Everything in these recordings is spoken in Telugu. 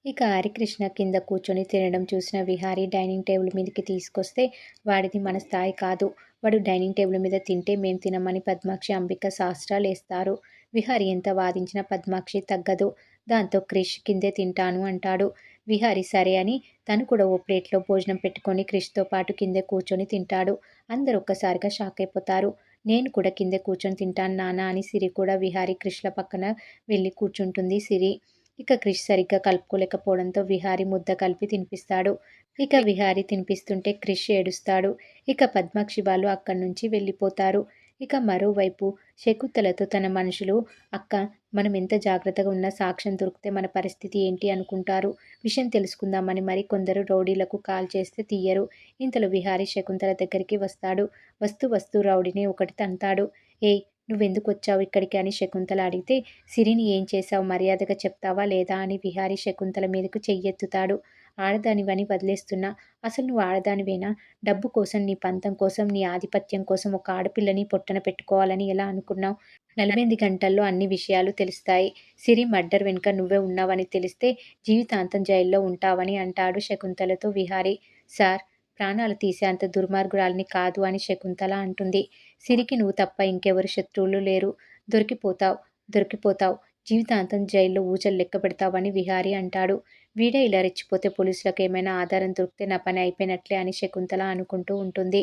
ఇక హరికృష్ణ కింద కూర్చొని తినడం చూసిన విహారీ డైనింగ్ టేబుల్ మీదకి తీసుకొస్తే వాడిది మన స్థాయి కాదు. వాడు డైనింగ్ టేబుల్ మీద తింటే మేం తినమని పద్మాక్షి, అంబిక శాస్త్రాలేస్తారు. విహారీ ఎంత వాదించినా పద్మాక్షి తగ్గదు. దాంతో క్రిష్ కిందే తింటాను అంటాడు. విహారీ సరే అని తను కూడా ఓ ప్లేట్లో భోజనం పెట్టుకొని క్రిష్తో పాటు కిందే కూర్చొని తింటాడు. అందరూ ఒక్కసారిగా షాక్ అయిపోతారు. నేను కూడా కిందే కూర్చొని తింటాను నాన్న అని సిరి కూడా విహారీ క్రిష్ల పక్కన వెళ్ళి కూర్చుంటుంది. సిరి ఇక క్రిష్ సరిగ్గా కలుపుకోలేకపోవడంతో విహారీ ముద్ద కలిపి తినిపిస్తాడు. ఇక విహారీ తినిపిస్తుంటే క్రిష్ ఏడుస్తాడు. ఇక పద్మాక్షి వాళ్ళు అక్కడి నుంచి వెళ్ళిపోతారు. ఇక మరోవైపు శకుంతలతో తన మనుషులు అక్క మనం ఎంత జాగ్రత్తగా ఉన్నా సాక్ష్యం దొరికితే మన పరిస్థితి ఏంటి అనుకుంటారు. విషయం తెలుసుకుందామని మరి కొందరు రౌడీలకు కాల్ చేస్తే తీయరు. ఇంతలో విహారీ శకుంతల దగ్గరికి వస్తాడు. వస్తూ వస్తూ రౌడీని ఒకటి తంతాడు. ఏయ్ నువ్వెందుకొచ్చావు ఇక్కడికి అని శకుంతల అడిగితే సిరిని ఏం చేశావు మర్యాదగా చెప్తావా లేదా అని విహారీ శకుంతల మీదకు చెయ్యెత్తుతాడు. ఆడదానివని వదిలేస్తున్నా. అసలు నువ్వు ఆడదానివేనా? డబ్బు కోసం, నీ పంతం కోసం, నీ ఆధిపత్యం కోసం ఒక ఆడపిల్లని పొట్టన పెట్టుకోవాలని ఎలా అనుకున్నావు? 48 గంటల్లో అన్ని విషయాలు తెలుస్తాయి. సిరి మర్డర్ వెనుక నువ్వే ఉన్నావని తెలిస్తే జీవితాంతం జైల్లో ఉంటావని అంటాడు శకుంతలతో విహారీ. సార్ ప్రాణాలు తీసేంత దుర్మార్గురాలిని కాదు అని శకుంతల అంటుంది. సిరికి నువ్వు తప్ప ఇంకెవరు శత్రువులు లేరు. దొరికిపోతావు, దొరికిపోతావు. జీవితాంతం జైల్లో ఊచలు లెక్క పెడతావని విహారీ అంటాడు. వీడే ఇలా రెచ్చిపోతే పోలీసులకు ఏమైనా ఆధారం దొరికితే నా పని అయిపోయినట్లే అని శకుంతల అనుకుంటూ ఉంటుంది.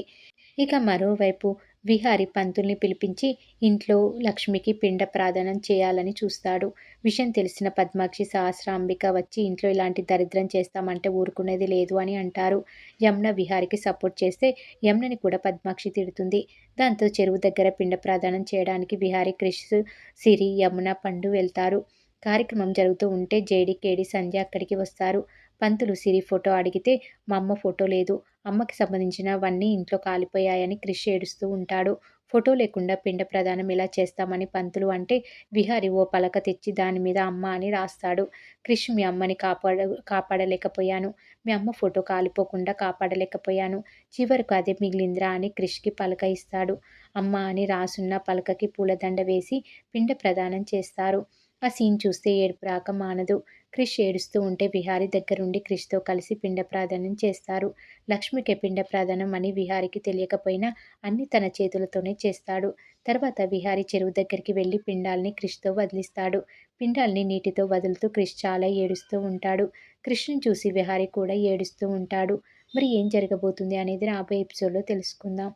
ఇక మరోవైపు విహారీ పంతుల్ని పిలిపించి ఇంట్లో లక్ష్మికి పిండ ప్రార్థన చేయాలని చూస్తాడు. విషయం తెలిసిన పద్మాక్షి, సహస్ర, అంబిక వచ్చి ఇంట్లో ఇలాంటి దరిద్రం చేస్తామంటే ఊరుకునేది లేదు అని అంటారు. యమున విహారీకి సపోర్ట్ చేస్తే యమునని కూడా పద్మాక్షి తిడుతుంది. దాంతో చెరువు దగ్గర పిండ ప్రార్థన చేయడానికి విహారీ, క్రిష్, సిరి, యమున, పండు వెళ్తారు. కార్యక్రమం జరుగుతూ ఉంటే జేడి, కేడి, సంధ్య అక్కడికి వస్తారు. పంతులు సిరి ఫోటో అడిగితే మా అమ్మ ఫోటో లేదు. అమ్మకి సంబంధించినవన్నీ ఇంట్లో కాలిపోయాయని క్రిష్ ఏడుస్తూ ఉంటాడు. ఫోటో లేకుండా పిండ ప్రదానం ఎలా చేస్తామని పంతులు అంటే విహారీ ఓ పలక తెచ్చి దాని మీద అమ్మ అని రాస్తాడు. క్రిష్ మీ అమ్మని కాపాడలేకపోయాను. మీ అమ్మ ఫోటో కాలిపోకుండా కాపాడలేకపోయాను. చివరకు అదే మిగిలిందిరా అని క్రిష్కి పలక ఇస్తాడు. అమ్మ అని రాసున్న పలకకి పూలదండ వేసి పిండ ప్రదానం చేస్తారు. ఆ సీన్ చూస్తే ఏడుపు రాక మానదు. క్రిష్ ఏడుస్తూ ఉంటే విహారీ దగ్గరుండి క్రిష్తో కలిసి పిండ ప్రార్థన చేస్తారు. లక్ష్మికి పిండ ప్రార్థనం అని విహారీకి తెలియకపోయినా అన్ని తన చేతులతోనే చేస్తాడు. తర్వాత విహారీ చెరువు దగ్గరికి వెళ్ళి పిండాల్ని క్రిష్తో వదిలిస్తాడు. పిండాల్ని నీటితో వదులుతూ క్రిష్ చాలా ఏడుస్తూ ఉంటాడు. క్రిష్ని చూసి విహారీ కూడా ఏడుస్తూ ఉంటాడు. మరి ఏం జరగబోతుంది అనేది రాబోయే ఎపిసోడ్లో తెలుసుకుందాం.